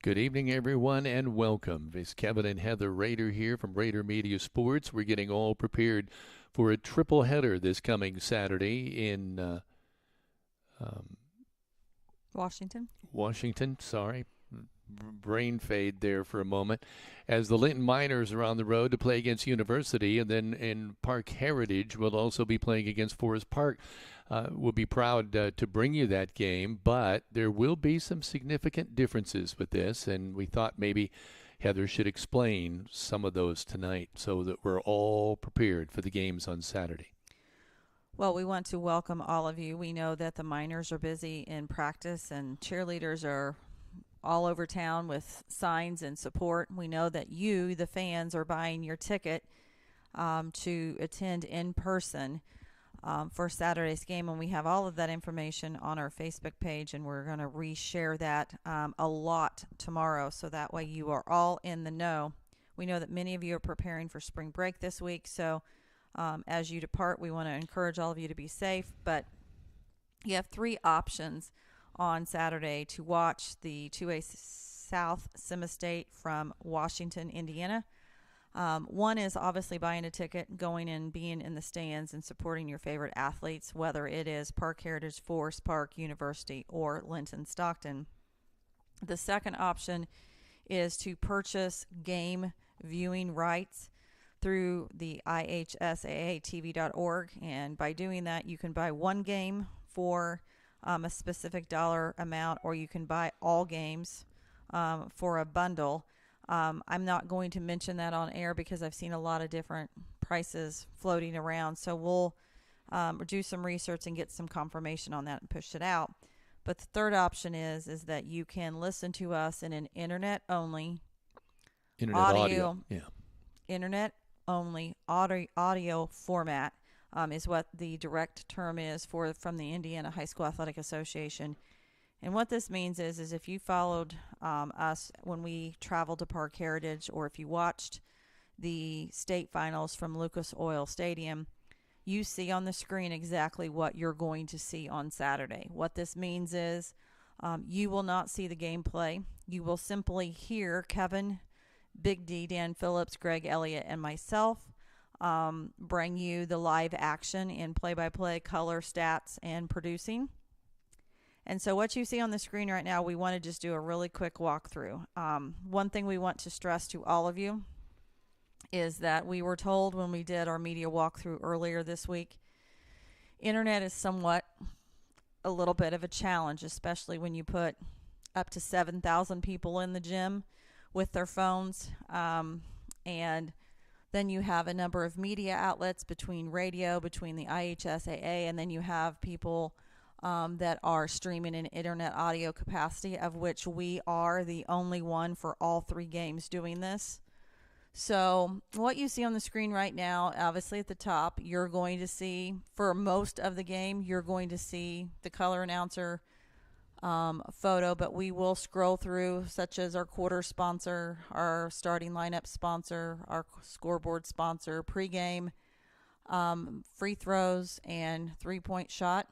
Good evening, everyone, and welcome. It's Kevin and Heather Rader here from Rader Media Sports. We're getting all prepared for a triple header this coming Saturday in um, Washington. Washington. Sorry, brain fade there for a moment. As the Linton Miners are on the road to play against University, and then in Park Heritage, we'll also be playing against Forest Park. We'll be proud to bring you that game, but there will be some significant differences with this, and we thought maybe Heather should explain some of those tonight so that we're all prepared for the games on Saturday. Well, we want to welcome all of you. We know that the miners are busy in practice and cheerleaders are all over town with signs and support. We know that you, the fans, are buying your ticket to attend in person for Saturday's game, and we have all of that information on our Facebook page, and we're going to reshare that a lot tomorrow, so that way you are all in the know. We know that many of you are preparing for spring break this week, so as you depart, we want to encourage all of you to be safe, but you have three options on Saturday to watch the 2A South Semi-State from Washington, Indiana. One is obviously buying a ticket, going and being in the stands and supporting your favorite athletes, whether it is Park Heritage, Forest Park, University, or Linton Stockton. The second option is to purchase game viewing rights through the ihsaatv.org, and by doing that, you can buy one game for a specific dollar amount, or you can buy all games for a bundle. I'm not going to mention that on air because I've seen a lot of different prices floating around. So we'll do some research and get some confirmation on that and push it out. But the third option is that you can listen to us in an internet only Internet audio. Yeah. internet only audio format is what the direct term is from the Indiana High School Athletic Association. And what this means is if you followed us when we traveled to Park Heritage, or if you watched the state finals from Lucas Oil Stadium, you see on the screen exactly what you're going to see on Saturday. What this means is you will not see the gameplay. You will simply hear Kevin, Big D, Dan Phillips, Greg Elliott, and myself bring you the live action in play-by-play, color, stats, and producing. And so what you see on the screen right now, we want to just do a really quick walkthrough. One thing we want to stress to all of you is that we were told when we did our media walkthrough earlier this week, internet is somewhat a little bit of a challenge, especially when you put up to 7,000 people in the gym with their phones. And then you have a number of media outlets between radio, between the IHSAA, and then you have people that are streaming in internet audio capacity, of which we are the only one for all three games doing this. So what you see on the screen right now, obviously at the top, you're going to see, for most of the game, you're going to see the color announcer photo, but we will scroll through, such as our quarter sponsor, our starting lineup sponsor, our scoreboard sponsor, pregame, free throws, and three-point shot.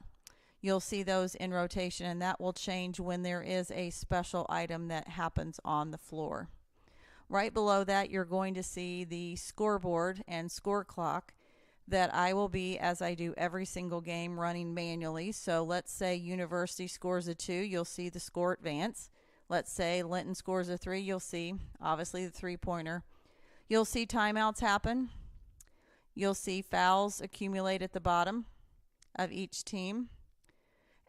You'll see those in rotation, and that will change when there is a special item that happens on the floor. Right below that, you're going to see the scoreboard and score clock that I will be, as I do every single game, running manually. So let's say University scores a 2, you'll see the score advance. Let's say Linton scores a 3, you'll see, obviously, the three-pointer. You'll see timeouts happen. You'll see fouls accumulate at the bottom of each team.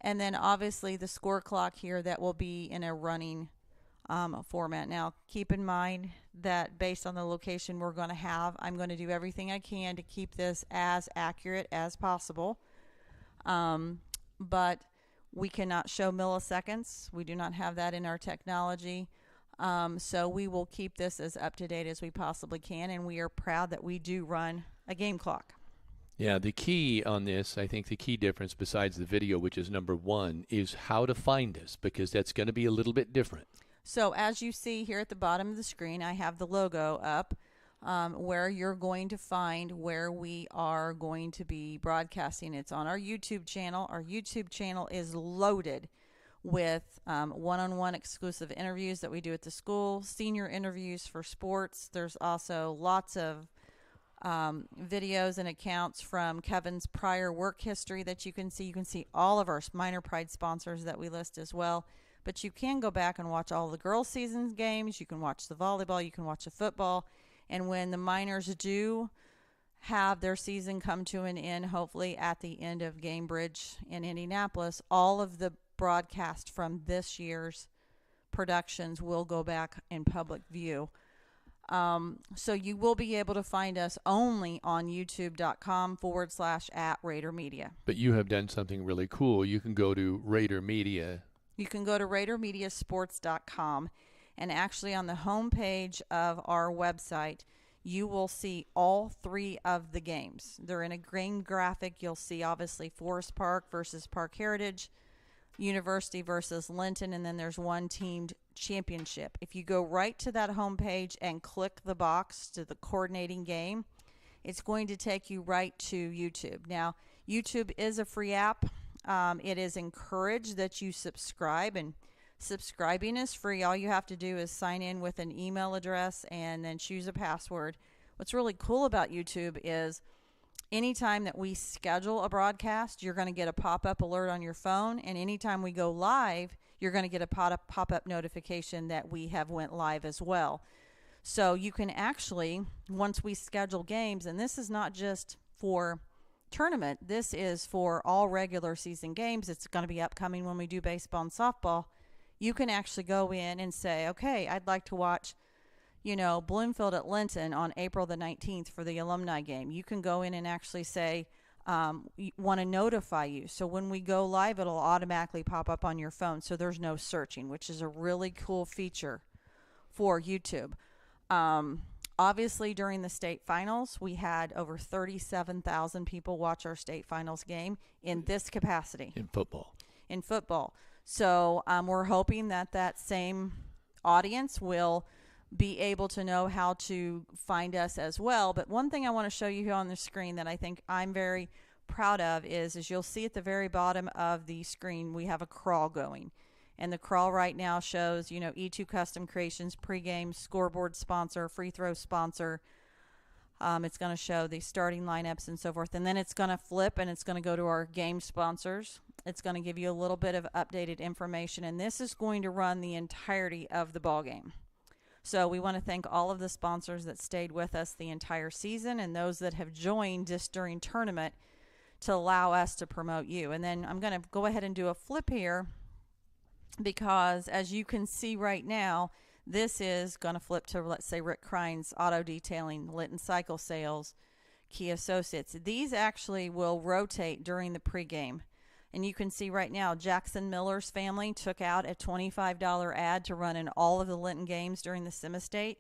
And then, obviously, the score clock here that will be in a running format. Now, keep in mind that based on the location we're going to have, I'm going to do everything I can to keep this as accurate as possible. But we cannot show milliseconds. We do not have that in our technology. So we will keep this as up to date as we possibly can, and we are proud that we do run a game clock. Yeah, the key on this, I think the key difference besides the video, which is number one, is how to find us, because that's going to be a little bit different. So as you see here at the bottom of the screen, I have the logo up where you're going to find where we are going to be broadcasting. It's on our YouTube channel. Our YouTube channel is loaded with one-on-one exclusive interviews that we do at the school, senior interviews for sports. There's also lots of videos and accounts from Kevin's prior work history that you can see. You can see all of our Minor Pride sponsors that we list as well. But you can go back and watch all the girls' season games. You can watch the volleyball. You can watch the football. And when the minors do have their season come to an end, hopefully at the end of Gamebridge in Indianapolis, all of the broadcast from this year's productions will go back in public view. So you will be able to find us only on youtube.com/@Rader Media. But you have done something really cool. You can go to Rader Media. You can go to RaderMediaSports.com, and actually on the homepage of our website, you will see all 3 of the games. They're in a green graphic. You'll see obviously Forest Park versus Park Heritage, University versus Linton, and then there's one teamed championship. If you go right to that homepage and click the box to the coordinating game, it's going to take you right to YouTube. Now, YouTube is a free app. It is encouraged that you subscribe, and subscribing is free. All you have to do is sign in with an email address and then choose a password. What's really cool about YouTube is anytime that we schedule a broadcast, you're going to get a pop-up alert on your phone, and anytime we go live, you're going to get a pop-up notification that we have went live as well. So you can actually, once we schedule games, and this is not just for tournament, this is for all regular season games. It's going to be upcoming when we do baseball and softball. You can actually go in and say, okay, I'd like to watch, Bloomfield at Linton on April the 19th for the alumni game. You can go in and actually say, want to notify you. So when we go live, it'll automatically pop up on your phone. So there's no searching, which is a really cool feature for YouTube. Obviously, during the state finals, we had over 37,000 people watch our state finals game in this capacity. In football. So we're hoping that same audience will be able to know how to find us as well. But one thing I want to show you here on the screen that I think I'm very proud of is you'll see at the very bottom of the screen we have a crawl going. And the crawl right now shows, E2 Custom Creations, pregame, scoreboard sponsor, free throw sponsor. It's going to show the starting lineups and so forth. And then it's going to flip and it's going to go to our game sponsors. It's going to give you a little bit of updated information. And this is going to run the entirety of the ball game. So we want to thank all of the sponsors that stayed with us the entire season and those that have joined just during tournament to allow us to promote you. And then I'm going to go ahead and do a flip here because as you can see right now, this is going to flip to, let's say, Rick Krine's Auto Detailing, Linton Cycle Sales, Key Associates. These actually will rotate during the pregame. And you can see right now, Jackson Miller's family took out a $25 ad to run in all of the Linton games during the Semi-State.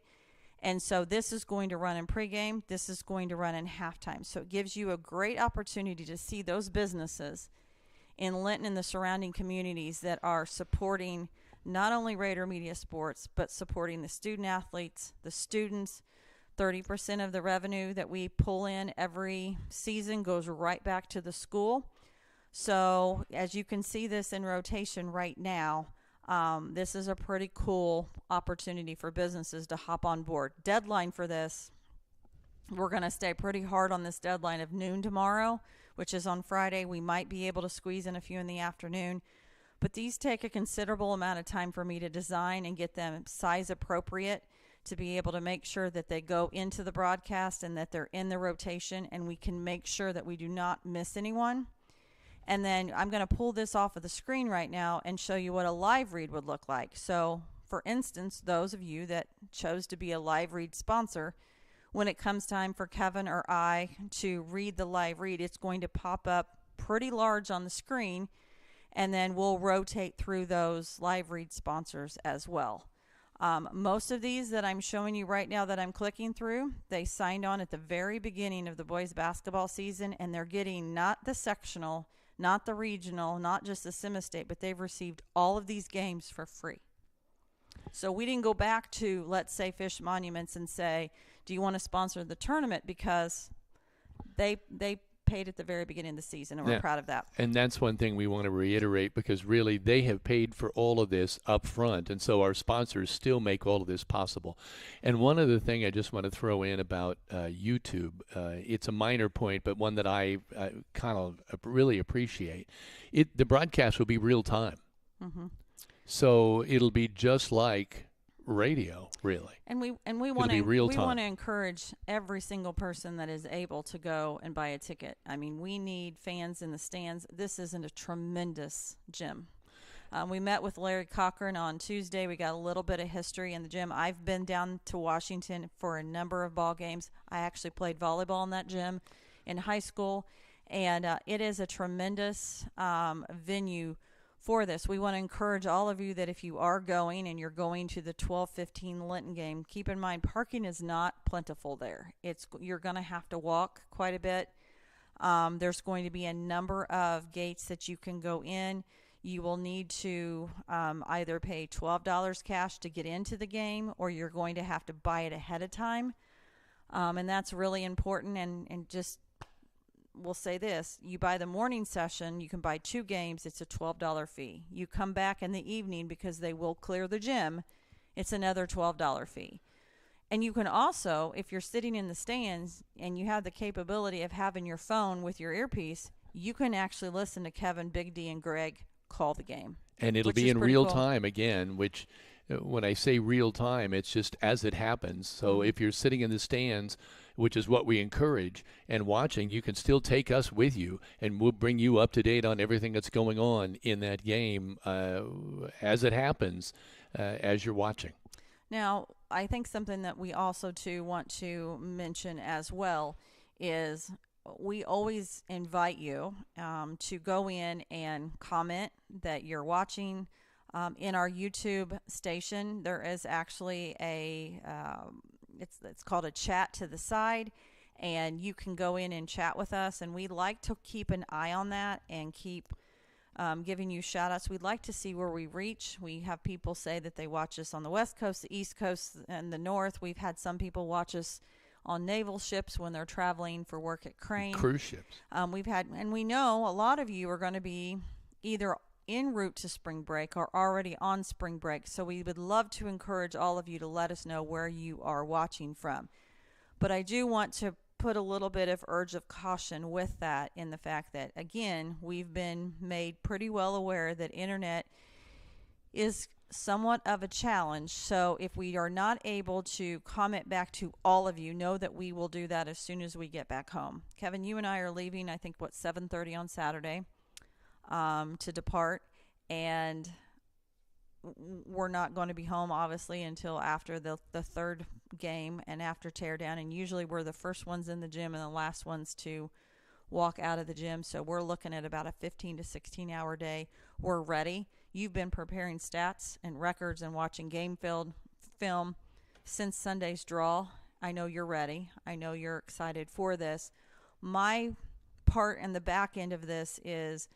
And so this is going to run in pregame. This is going to run in halftime. So it gives you a great opportunity to see those businesses in Linton and the surrounding communities that are supporting not only Rader Media Sports, but supporting the student athletes, the students. 30% of the revenue that we pull in every season goes right back to the school. So as you can see this in rotation right now, this is a pretty cool opportunity for businesses to hop on board. Deadline for this, we're going to stay pretty hard on this deadline of noon tomorrow, which is on Friday. We might be able to squeeze in a few in the afternoon. But these take a considerable amount of time for me to design and get them size appropriate to be able to make sure that they go into the broadcast and that they're in the rotation and we can make sure that we do not miss anyone. And then I'm going to pull this off of the screen right now and show you what a live read would look like. So, for instance, those of you that chose to be a live read sponsor, when it comes time for Kevin or I to read the live read, it's going to pop up pretty large on the screen, and then we'll rotate through those live read sponsors as well. Most of these that I'm showing you right now that I'm clicking through, they signed on at the very beginning of the boys basketball season, and they're getting not the sectional, not the regional, not just the Semi-State, but they've received all of these games for free. So we didn't go back to, let's say, Fish Monuments and say, do you want to sponsor the tournament? Because they paid at the very beginning of the season, and we're Yeah. proud of that. And that's one thing we want to reiterate, because really they have paid for all of this up front. And so our sponsors still make all of this possible. And one other thing I just want to throw in about YouTube, it's a minor point, but one that I kind of really appreciate. The broadcast will be real time. Mm-hmm. So it'll be just like radio, really. And we It'll want be to real we time. want to encourage every single person that is able to go and buy a ticket. I mean, we need fans in the stands. This isn't a tremendous gym. We met with Larry Cochran on Tuesday. We got a little bit of history in the gym. I've been down to Washington for a number of ball games. I actually played volleyball in that gym in high school, and it is a tremendous venue for this. We want to encourage all of you that if you are going and you're going to the 12:15 Linton game, keep in mind parking is not plentiful there. You're going to have to walk quite a bit. There's going to be a number of gates that you can go in. You will need to either pay $12 cash to get into the game, or you're going to have to buy it ahead of time. And that's really important. And just we'll say this: you buy the morning session, you can buy 2 games, it's a $12 fee. You come back in the evening, because they will clear the gym, it's another $12 fee. And you can also, if you're sitting in the stands and you have the capability of having your phone with your earpiece, you can actually listen to Kevin, Big D, and Greg call the game. And it'll be in real time again, which when I say real time, it's just as it happens. So if you're sitting in the stands, which is what we encourage, and watching, you can still take us with you, and we'll bring you up to date on everything that's going on in that game as it happens, as you're watching. Now, I think something that we also too want to mention as well is we always invite you to go in and comment that you're watching. In our YouTube station, there is actually it's called a chat to the side, and you can go in and chat with us, and we like to keep an eye on that and keep giving you shout outs. We'd like to see where we reach. We have people say that they watch us on the West Coast, the East Coast, and the North. We've had some people watch us on naval ships when they're traveling for work at Crane. Cruise ships. And we know a lot of you are going to be either en route to spring break or already on spring break. So we would love to encourage all of you to let us know where you are watching from. But I do want to put a little bit of urge of caution with that, in the fact that, again, we've been made pretty well aware that internet is somewhat of a challenge. So if we are not able to comment back to all of you, know that we will do that as soon as we get back home. Kevin, you and I are leaving, I think, 7:30 on Saturday to depart, and we're not going to be home obviously until after the third game and after teardown, and usually we're the first ones in the gym and the last ones to walk out of the gym. So we're looking at about a 15 to 16 hour day. We're ready. You've been preparing stats and records and watching film since Sunday's draw. I know you're ready. I know you're excited for this. My part in the back end of this is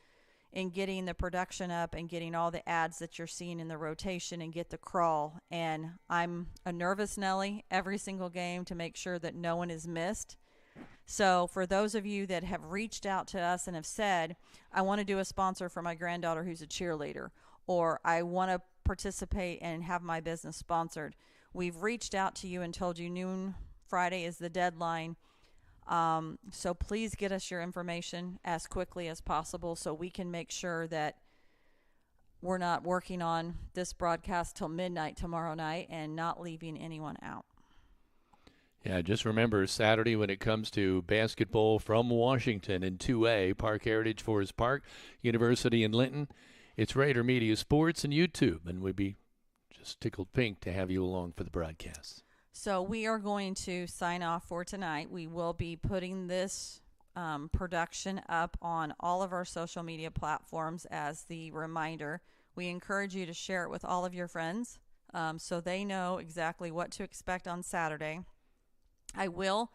in getting the production up and getting all the ads that you're seeing in the rotation and get the crawl. And I'm a nervous Nelly every single game to make sure that no one is missed. So for those of you that have reached out to us and have said, I want to do a sponsor for my granddaughter who's a cheerleader, or I want to participate and have my business sponsored, we've reached out to you and told you noon Friday is the deadline. So please get us your information as quickly as possible so we can make sure that we're not working on this broadcast till midnight tomorrow night and not leaving anyone out. Yeah, just remember Saturday when it comes to basketball from Washington in 2A, Park Heritage, Forest Park, University in Linton. It's Rader Media Sports and YouTube, and we'd be just tickled pink to have you along for the broadcast. So we are going to sign off for tonight. We will be putting this production up on all of our social media platforms as the reminder. We encourage you to share it with all of your friends so they know exactly what to expect on Saturday. I will,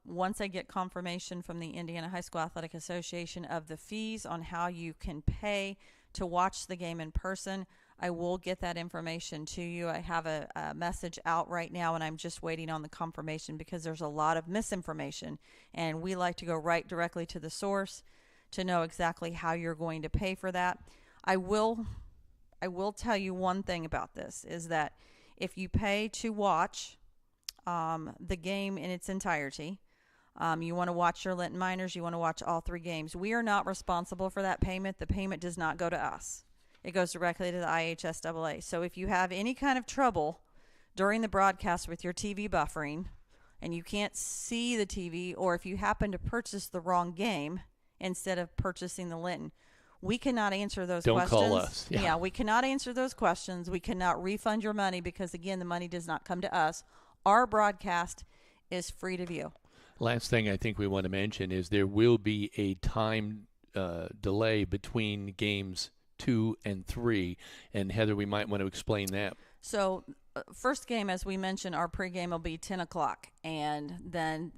once I get confirmation from the Indiana High School Athletic Association of the fees on how you can pay to watch the game in person, I will get that information to you. I have a message out right now, and I'm just waiting on the confirmation because there's a lot of misinformation, and we like to go right directly to the source to know exactly how you're going to pay for that. I will tell you one thing about this is that if you pay to watch the game in its entirety, you want to watch your Linton Miners, you want to watch all 3 games, we are not responsible for that payment. The payment does not go to us. It goes directly to the IHSAA. So if you have any kind of trouble during the broadcast with your TV buffering and you can't see the TV, or if you happen to purchase the wrong game instead of purchasing the Linton, we cannot answer those questions. Don't call us. Yeah, we cannot answer those questions. We cannot refund your money because, again, the money does not come to us. Our broadcast is free to view. Last thing I think we want to mention is there will be a time delay between games 2 and 3. And Heather, we might want to explain that. So first game, as we mentioned, our pregame will be 10 o'clock. And then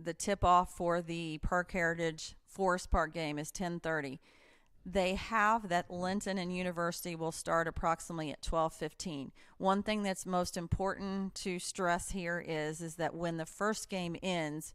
the tip-off for the Park Heritage Forest Park game is 10:30. They have that Linton and University will start approximately at 12:15. One thing that's most important to stress here is that when the first game ends,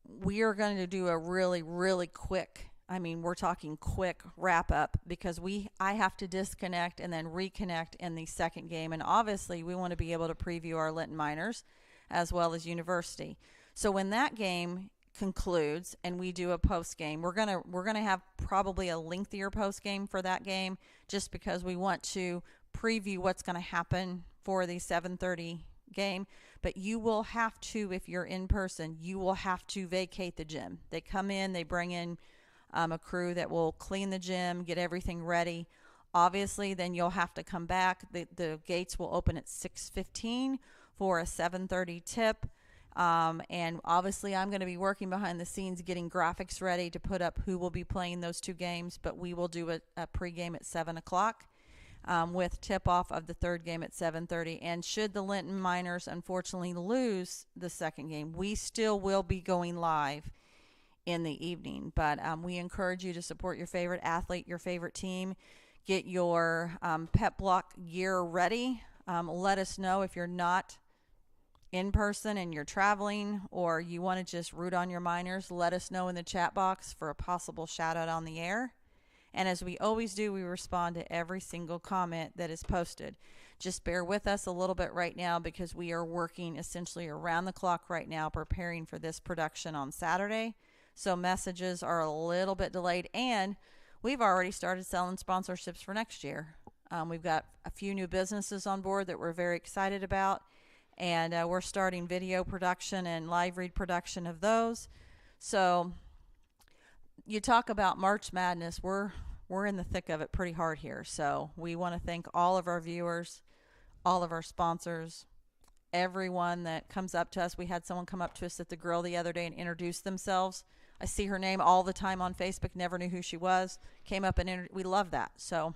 we are going to do a really, really quick, we're talking quick wrap up because I have to disconnect and then reconnect in the second game. And obviously we want to be able to preview our Linton Miners as well as University. So when that game concludes and we do a post game, we're gonna have probably a lengthier post game for that game just because we want to preview what's going to happen for the 7:30 game. But you will have to, if you're in person, you will have to vacate the gym. They come in, they bring in a crew that will clean the gym, get everything ready. Obviously, then you'll have to come back. The gates will open at 6:15 for a 7:30 tip. And obviously I'm going to be working behind the scenes getting graphics ready to put up who will be playing those 2 games, but we will do a pregame at 7 o'clock with tip-off of the third game at 7:30. And should the Linton Miners unfortunately lose the second game, we still will be going live in the evening. But we encourage you to support your favorite athlete, your favorite team. Get your pep block gear ready. Let us know if you're not in person and you're traveling or you want to just root on your Miners. Let us know in the chat box for a possible shout out on the air. And as we always do, we respond to every single comment that is posted. Just bear with us a little bit right now because we are working essentially around the clock right now preparing for this production on Saturday. So messages are a little bit delayed, and we've already started selling sponsorships for next year. We've got a few new businesses on board that we're very excited about. And we're starting video production and live read production of those. So you talk about March Madness, we're in the thick of it pretty hard here. So we want to thank all of our viewers, all of our sponsors, everyone that comes up to us. We had someone come up to us at the grill the other day and introduce themselves. I see her name all the time on Facebook, never knew who she was. Came up and we love that. So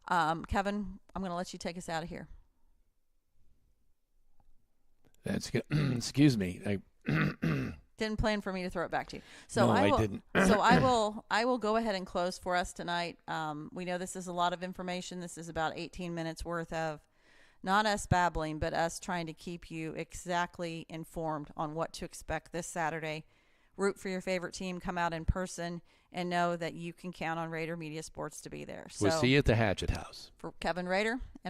Kevin, I'm going to let you take us out of here. That's good. Excuse me. Didn't plan for me to throw it back to you. So no, I didn't. So I will go ahead and close for us tonight. We know this is a lot of information. This is about 18 minutes worth of not us babbling, but us trying to keep you exactly informed on what to expect this Saturday. Root for your favorite team, come out in person, and know that you can count on Rader Media Sports to be there. So we'll see you at the Hatchet House. For Kevin Rader and